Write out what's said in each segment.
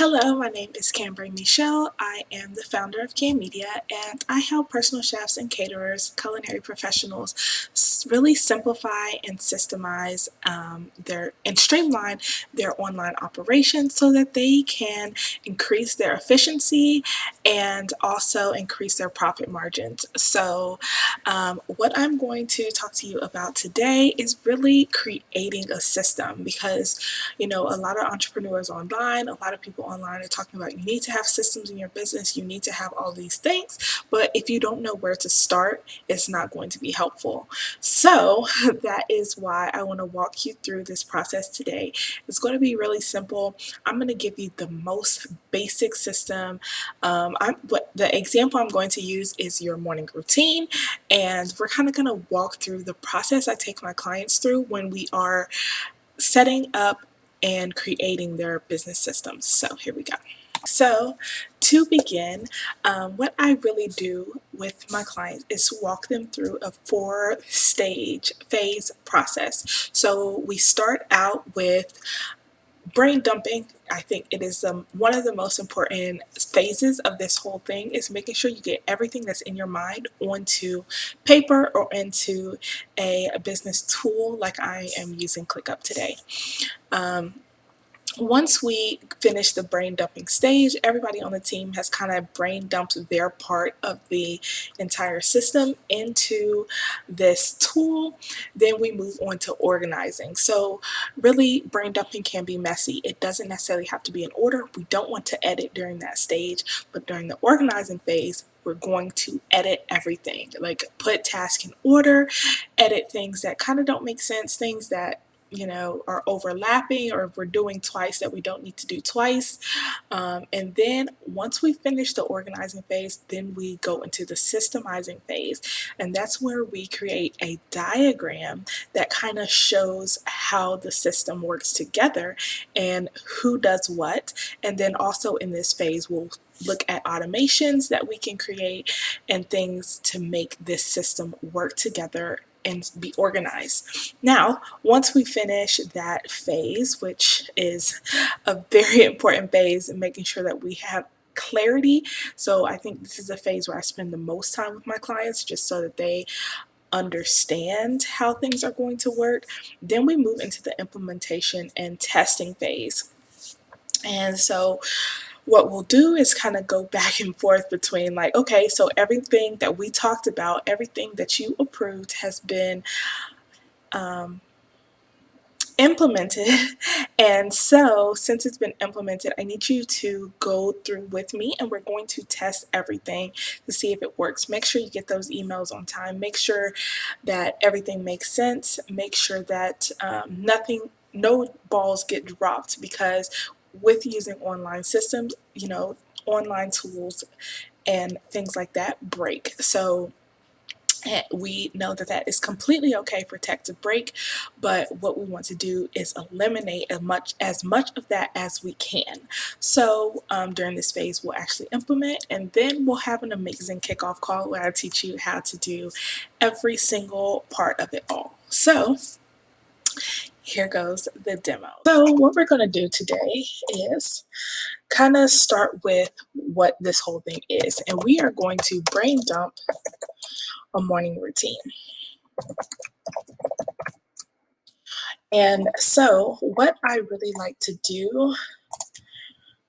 Hello, my name is Cambry Michelle. I am the founder of Cam Media, and I help personal chefs and caterers, culinary professionals, really simplify and systemize and streamline their online operations so that they can increase their efficiency and also increase their profit margins. So, what I'm going to talk to you about today is really creating a system because a lot of entrepreneurs online, a lot of people online are talking about you need to have systems in your business, you need to have all these things, but if you don't know where to start, it's not going to be helpful. So that is why I want to walk you through this process today. It's going to be really simple. I'm going to give you the most basic system. The example I'm going to use is your morning routine, and we're kind of going to walk through the process I take my clients through when we are setting up and creating their business systems. So here we go. So to begin, what I really do with my clients is walk them through a 4-stage phase process. So we start out with brain dumping. I think it is one of the most important phases of this whole thing is making sure you get everything that's in your mind onto paper or into a business tool like I am using ClickUp today. Once we finish the brain dumping stage, everybody on the team has kind of brain dumped their part of the entire system into this tool. Then we move on to organizing. So really, brain dumping can be messy. It doesn't necessarily have to be in order. We don't want to edit during that stage, but during the organizing phase, we're going to edit everything, like put tasks in order, edit things that kind of don't make sense, things that are overlapping, or if we're doing twice that we don't need to do twice. And then once we finish the organizing phase, then we go into the systemizing phase. And that's where we create a diagram that kind of shows how the system works together and who does what. And then also in this phase, we'll look at automations that we can create and things to make this system work together and be organized. Now, once we finish that phase, which is a very important phase, and making sure that we have clarity. So I think this is a phase where I spend the most time with my clients just so that they understand how things are going to work. Then we move into the implementation and testing phase. And so what we'll do is kind of go back and forth between like, okay, so everything that we talked about, everything that you approved has been implemented. And so since it's been implemented, I need you to go through with me and we're going to test everything to see if it works. Make sure you get those emails on time. Make sure that everything makes sense. Make sure that no balls get dropped, because with using online systems, online tools and things like that break. So we know that that is completely okay for tech to break, but what we want to do is eliminate as much of that as we can. So during this phase, we'll actually implement, and then we'll have an amazing kickoff call where I teach you how to do every single part of it all. So here goes the demo. So what we're going to do today is kind of start with what this whole thing is, and we are going to brain dump a morning routine. And so what I really like to do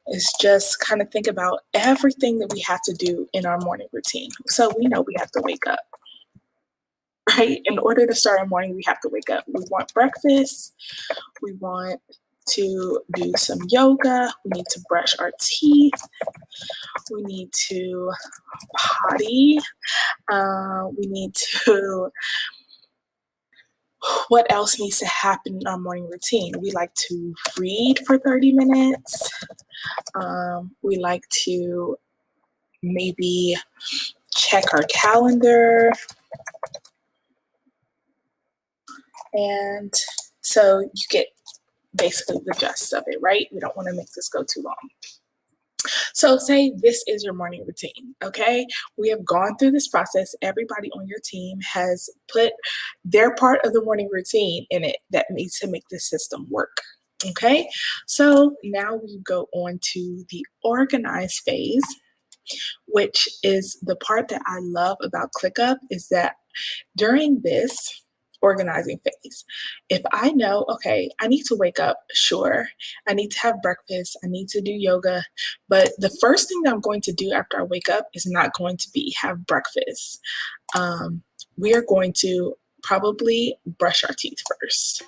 is just kind of think about everything that we have to do in our morning routine. So we know we have to wake up, right? In order to start our morning, we have to wake up. We want breakfast. We want to do some yoga. We need to brush our teeth. We need to potty. We need to what else needs to happen in our morning routine? We like to read for 30 minutes. We like to maybe check our calendar. And so you get basically the gist of it, right? We don't want to make this go too long. So say this is your morning routine, okay? We have gone through this process. Everybody on your team has put their part of the morning routine in it that needs to make this system work. Okay, so now we go on to the organize phase, which is the part that I love about ClickUp, is that during this organizing phase, if I know, okay, I need to wake up, sure, I need to have breakfast, I need to do yoga, but the first thing that I'm going to do after I wake up is not going to be have breakfast. We are going to probably brush our teeth first.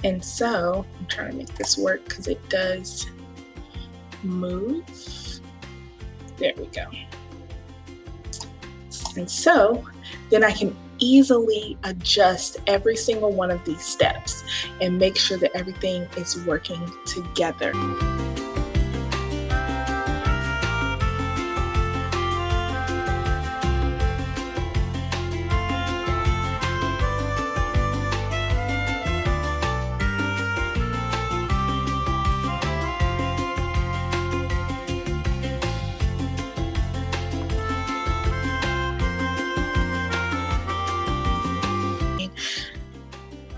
And so I'm trying to make this work because it does move. There we go. And so then I can easily adjust every single one of these steps and make sure that everything is working together.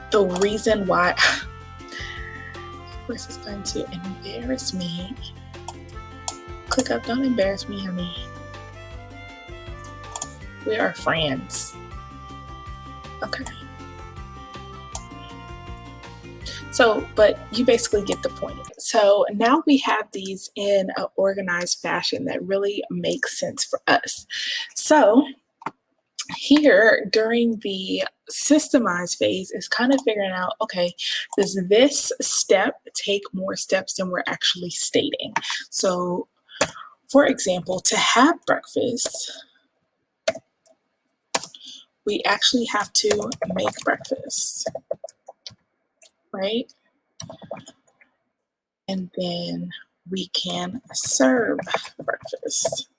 The reason why, of course, it's going to embarrass me. ClickUp, don't embarrass me, honey. We are friends. Okay. So, but you basically get the point. So now we have these in an organized fashion that really makes sense for us. So here during the systemize phase is kind of figuring out, okay, does this step take more steps than we're actually stating? So for example, to have breakfast, we actually have to make breakfast, right? And then we can serve breakfast.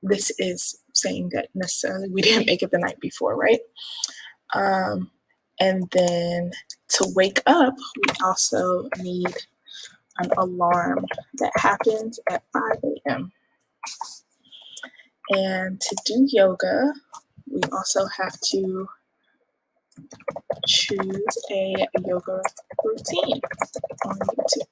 This is saying that necessarily we didn't make it the night before, right? And then to wake up, we also need an alarm that happens at 5 a.m. And to do yoga, we also have to choose a yoga routine on YouTube.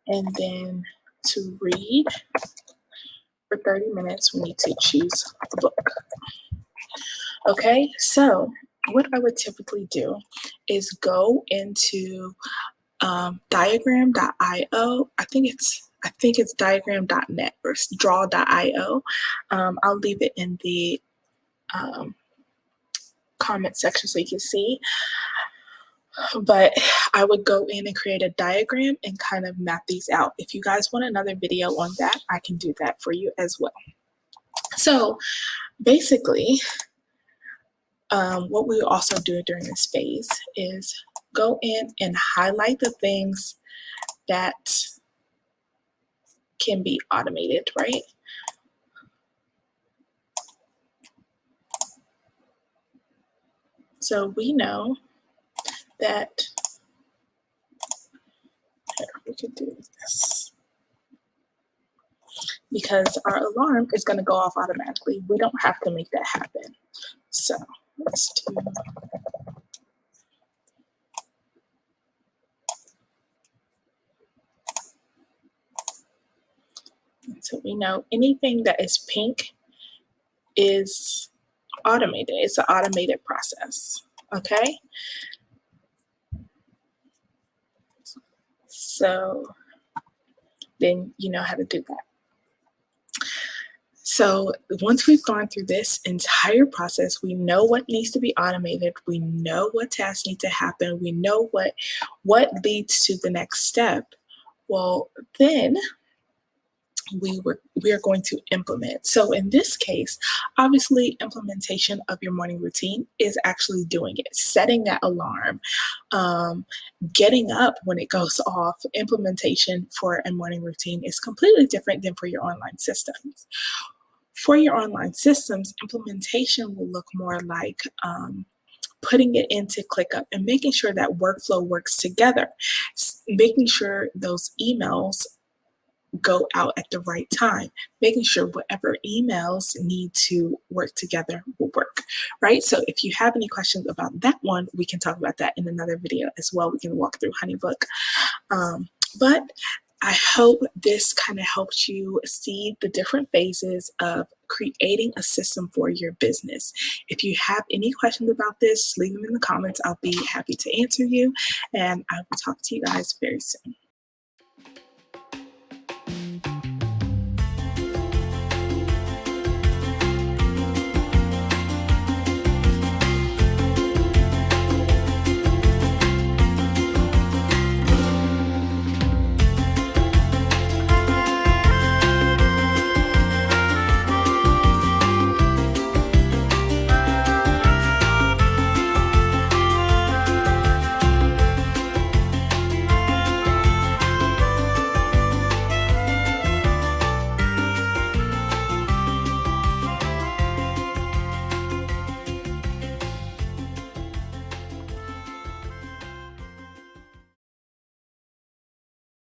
And then to read for 30 minutes, we need to choose a book. Okay, so what I would typically do is go into diagram.io. I think it's diagram.net or draw.io. I'll leave it in the comment section so you can see. But I would go in and create a diagram and kind of map these out. If you guys want another video on that, I can do that for you as well. So basically, what we also do during this phase is go in and highlight the things that can be automated, right? So we know that we could do this because our alarm is going to go off automatically. We don't have to make that happen. So let's do so we know anything that is pink is automated. It's an automated process. Okay. So then you know how to do that. So once we've gone through this entire process, we know what needs to be automated. We know what tasks need to happen. We know what leads to the next step. Well, then we are going to implement. So in this case, obviously implementation of your morning routine is actually doing it, setting that alarm, getting up when it goes off. Implementation for a morning routine is completely different than for your online systems. For your online systems, implementation will look more like putting it into ClickUp and making sure that workflow works together, making sure those emails go out at the right time, making sure whatever emails need to work together will work, right? So if you have any questions about that one, we can talk about that in another video as well. We can walk through Honeybook. But I hope this kind of helps you see the different phases of creating a system for your business. If you have any questions about this, leave them in the comments. I'll be happy to answer you, and I will talk to you guys very soon.